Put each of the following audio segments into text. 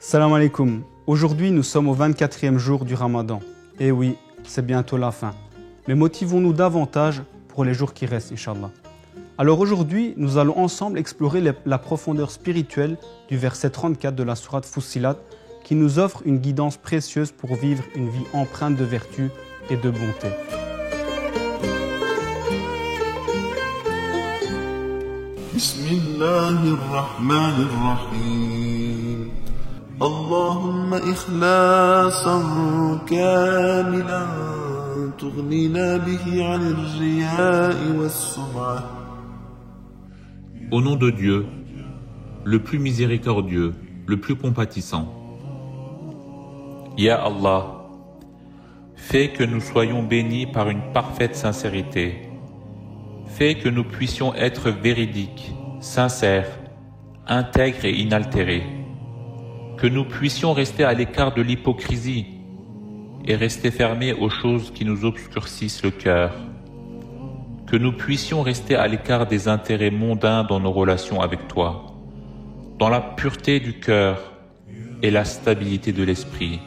Salam alaikum. Aujourd'hui, nous sommes au 24e jour du Ramadan. Et oui, c'est bientôt la fin. Mais motivons-nous davantage pour les jours qui restent, Inch'Allah. Alors aujourd'hui, nous allons ensemble explorer la profondeur spirituelle du verset 34 de la sourate Fussilat qui nous offre une guidance précieuse pour vivre une vie empreinte de vertu et de bonté. Bismillahirrahmanirrahim. Allahumma ikhlasan kamilan tughnina bihi 'anil riya'i was-sum'ah. Au nom de Dieu, le plus miséricordieux, le plus compatissant. Ya Allah, fais que nous soyons bénis par une parfaite sincérité. Fais que nous puissions être véridiques, sincères, intègres et inaltérés. Que nous puissions rester à l'écart de l'hypocrisie et rester fermés aux choses qui nous obscurcissent le cœur. Que nous puissions rester à l'écart des intérêts mondains dans nos relations avec toi, dans la pureté du cœur et la stabilité de l'esprit,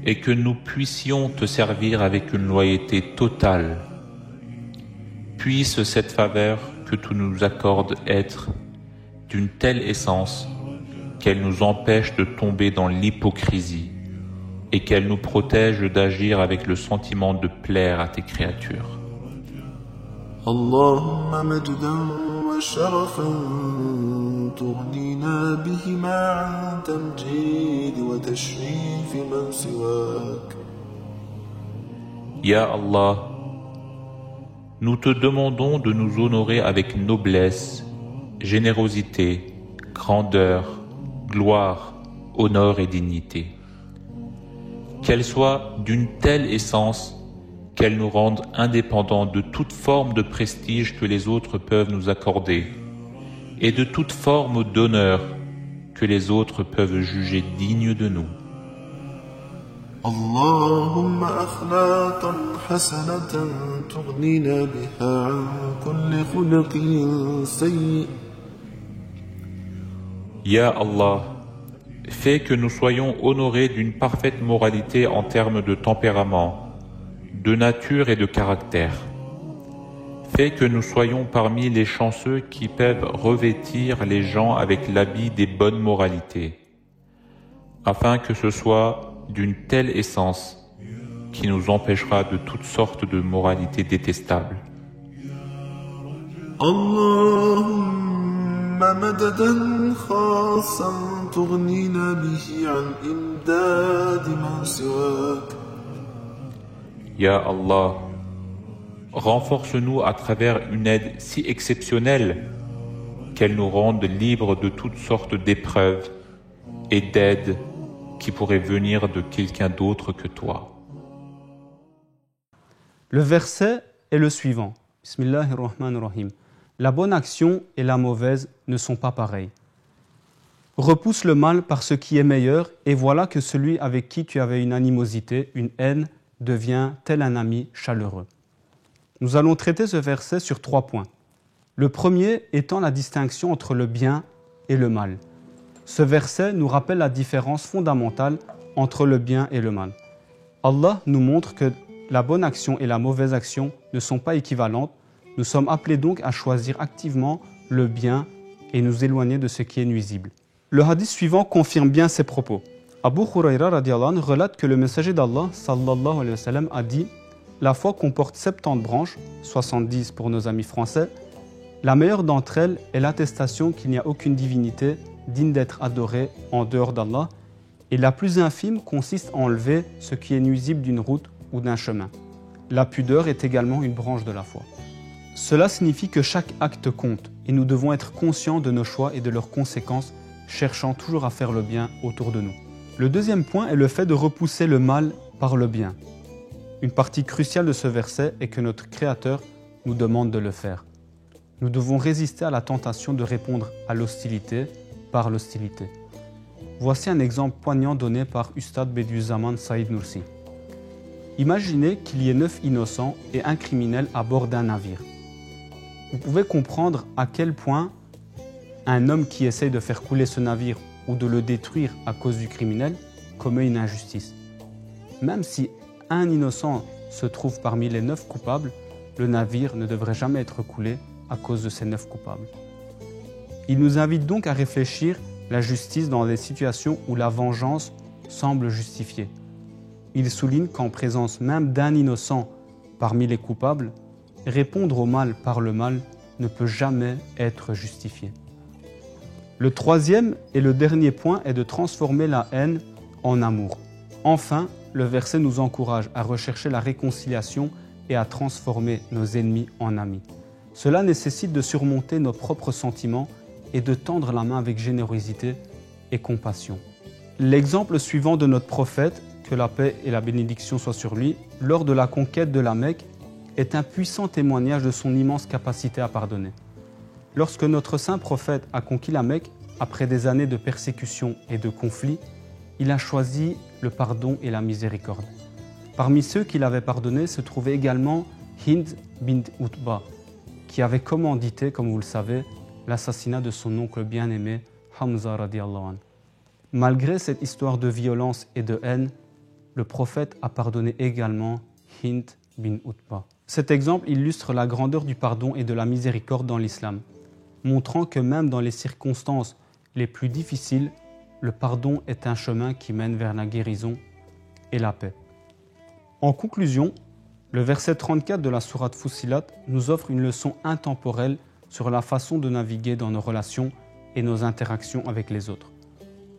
et que nous puissions te servir avec une loyauté totale. Puisse cette faveur que tu nous accordes être d'une telle essence qu'elle nous empêche de tomber dans l'hypocrisie et qu'elle nous protège d'agir avec le sentiment de plaire à tes créatures. Allahumma majdan wa sharafan tughnina bihima 'an tamjid wa tashrif man siwak. Ya Allah, nous te demandons de nous honorer avec noblesse, générosité, grandeur, gloire, honneur et dignité. Qu'elle soit d'une telle essence qu'elle nous rende indépendants de toute forme de prestige que les autres peuvent nous accorder et de toute forme d'honneur que les autres peuvent juger digne de nous. Allahumma akhlaqan hasanatan tughnina biha 'an kulli khuluqin sayyi. Ya Allah, fais que nous soyons honorés d'une parfaite moralité en termes de tempérament, de nature et de caractère. Fais que nous soyons parmi les chanceux qui peuvent revêtir les gens avec l'habit des bonnes moralités, afin que ce soit d'une telle essence qui nous empêchera de toutes sortes de moralités détestables. Allahumma madadan khassan tughnina bihi 'an imdad man siwak. Ya Allah, renforce-nous à travers une aide si exceptionnelle qu'elle nous rende libres de toutes sortes d'épreuves et d'aides qui pourraient venir de quelqu'un d'autre que toi. Le verset est le suivant. Bismillahirrahmanirrahim. La bonne action et la mauvaise ne sont pas pareilles. Repousse le mal par ce qui est meilleur et voilà que celui avec qui tu avais une animosité, une haine, devient tel un ami chaleureux. Nous allons traiter ce verset sur 3 points. Le premier étant la distinction entre le bien et le mal. Ce verset nous rappelle la différence fondamentale entre le bien et le mal. Allah nous montre que la bonne action et la mauvaise action ne sont pas équivalentes. Nous sommes appelés donc à choisir activement le bien et nous éloigner de ce qui est nuisible. Le hadith suivant confirme bien ces propos. Abu Huraira radiallahu anhu relate que le messager d'Allah sallallahu alayhi wa sallam a dit « La foi comporte 70 branches, 70 pour nos amis français. La meilleure d'entre elles est l'attestation qu'il n'y a aucune divinité digne d'être adorée en dehors d'Allah et la plus infime consiste à enlever ce qui est nuisible d'une route ou d'un chemin. La pudeur est également une branche de la foi. » Cela signifie que chaque acte compte et nous devons être conscients de nos choix et de leurs conséquences, cherchant toujours à faire le bien autour de nous. Le deuxième point est le fait de repousser le mal par le bien. Une partie cruciale de ce verset est que notre Créateur nous demande de le faire. Nous devons résister à la tentation de répondre à l'hostilité par l'hostilité. Voici un exemple poignant donné par Ustad Bediüzzaman Saïd Nursi. Imaginez qu'il y ait 9 innocents et un criminel à bord d'un navire. Vous pouvez comprendre à quel point un homme qui essaye de faire couler ce navire ou de le détruire à cause du criminel commet une injustice. Même si un innocent se trouve parmi les 9 coupables, le navire ne devrait jamais être coulé à cause de ces 9 coupables. Il nous invite donc à réfléchir la justice dans des situations où la vengeance semble justifiée. Il souligne qu'en présence même d'un innocent parmi les coupables, répondre au mal par le mal ne peut jamais être justifié. Le troisième et le dernier point est de transformer la haine en amour. Enfin, le verset nous encourage à rechercher la réconciliation et à transformer nos ennemis en amis. Cela nécessite de surmonter nos propres sentiments et de tendre la main avec générosité et compassion. L'exemple suivant de notre prophète, que la paix et la bénédiction soient sur lui, lors de la conquête de la Mecque, est un puissant témoignage de son immense capacité à pardonner. Lorsque notre saint prophète a conquis la Mecque, après des années de persécution et de conflits, il a choisi le pardon et la miséricorde. Parmi ceux qu'il avait pardonnés se trouvait également Hind bint Utba, qui avait commandité, comme vous le savez, l'assassinat de son oncle bien-aimé Hamza radiallahu anhu. Malgré cette histoire de violence et de haine, le prophète a pardonné également Hind bin Utba. Cet exemple illustre la grandeur du pardon et de la miséricorde dans l'islam, montrant que même dans les circonstances les plus difficiles, le pardon est un chemin qui mène vers la guérison et la paix. En conclusion, le verset 34 de la sourate Fussilat nous offre une leçon intemporelle sur la façon de naviguer dans nos relations et nos interactions avec les autres.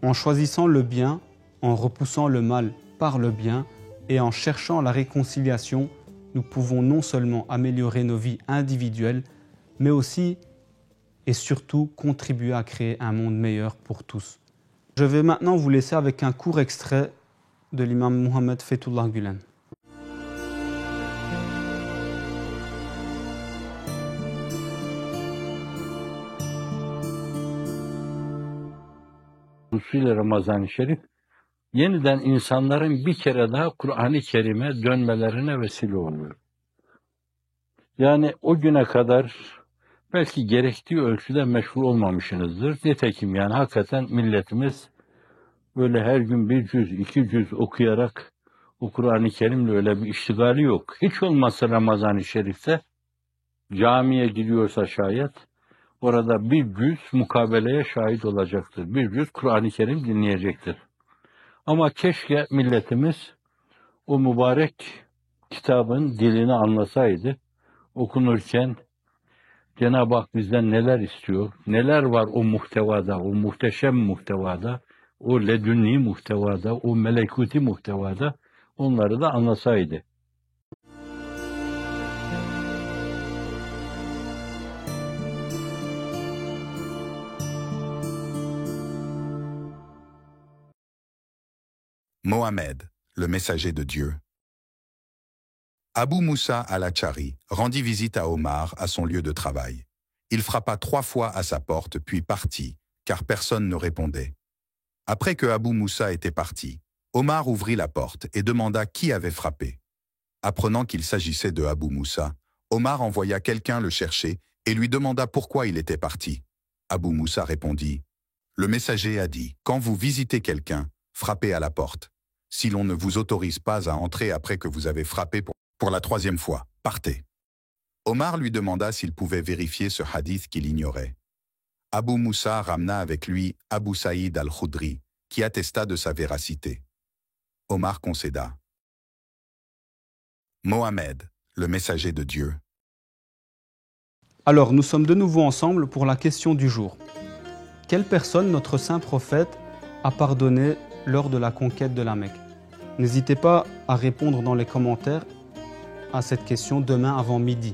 En choisissant le bien, en repoussant le mal par le bien et en cherchant la réconciliation, nous pouvons non seulement améliorer nos vies individuelles, mais aussi et surtout contribuer à créer un monde meilleur pour tous. Je vais maintenant vous laisser avec un court extrait de l'imam Mohammed Fethullah Gülen. Hususuyla Ramazan-ı Şerif yeniden insanların bir kere daha Kur'an-ı Kerim'e dönmelerine vesile oluyor. Yani o güne kadar belki gerektiği ölçüde meşgul olmamışsınızdır. Nitekim yani hakikaten milletimiz böyle her gün bir cüz, 2 cüz okuyarak o Kur'an-ı Kerim'le öyle bir iştigali yok. Hiç olmazsa Ramazan-ı Şerif'te camiye gidiyorsa şayet orada bir cüz mukabeleye şahit olacaktır. Bir cüz Kur'an-ı Kerim dinleyecektir. Ama keşke milletimiz o mübarek kitabın dilini anlasaydı. Okunurken Cenab-ı Hak bizden neler istiyor, neler var o muhtevada, o muhteşem muhtevada, o ledünni muhtevada, o melekuti muhtevada, onları da anlasaydı. Mohammed, le messager de Dieu. Abu Moussa al-Achari rendit visite à Omar à son lieu de travail. Il frappa 3 fois à sa porte, puis partit, car personne ne répondait. Après que Abu Moussa était parti, Omar ouvrit la porte et demanda qui avait frappé. Apprenant qu'il s'agissait de Abu Moussa, Omar envoya quelqu'un le chercher et lui demanda pourquoi il était parti. Abu Moussa répondit « Le messager a dit, quand vous visitez quelqu'un, frappez à la porte. Si l'on ne vous autorise pas à entrer après que vous avez frappé pour la 3e fois, partez. » Omar lui demanda s'il pouvait vérifier ce hadith qu'il ignorait. Abu Moussa ramena avec lui Abu Saïd al-Khudri, qui attesta de sa véracité. Omar concéda. Mohammed, le messager de Dieu. Alors, nous sommes de nouveau ensemble pour la question du jour. Quelle personne notre saint prophète a pardonné lors de la conquête de la Mecque? N'hésitez pas à répondre dans les commentaires à cette question demain avant midi.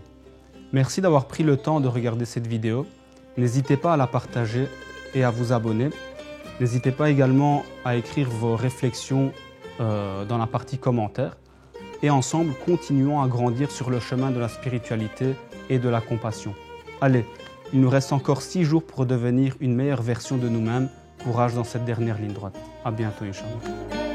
Merci d'avoir pris le temps de regarder cette vidéo. N'hésitez pas à la partager et à vous abonner. N'hésitez pas également à écrire vos réflexions dans la partie commentaires. Et ensemble, continuons à grandir sur le chemin de la spiritualité et de la compassion. Allez, il nous reste encore 6 jours pour devenir une meilleure version de nous-mêmes. Courage dans cette dernière ligne droite. À bientôt, Inch'Allah.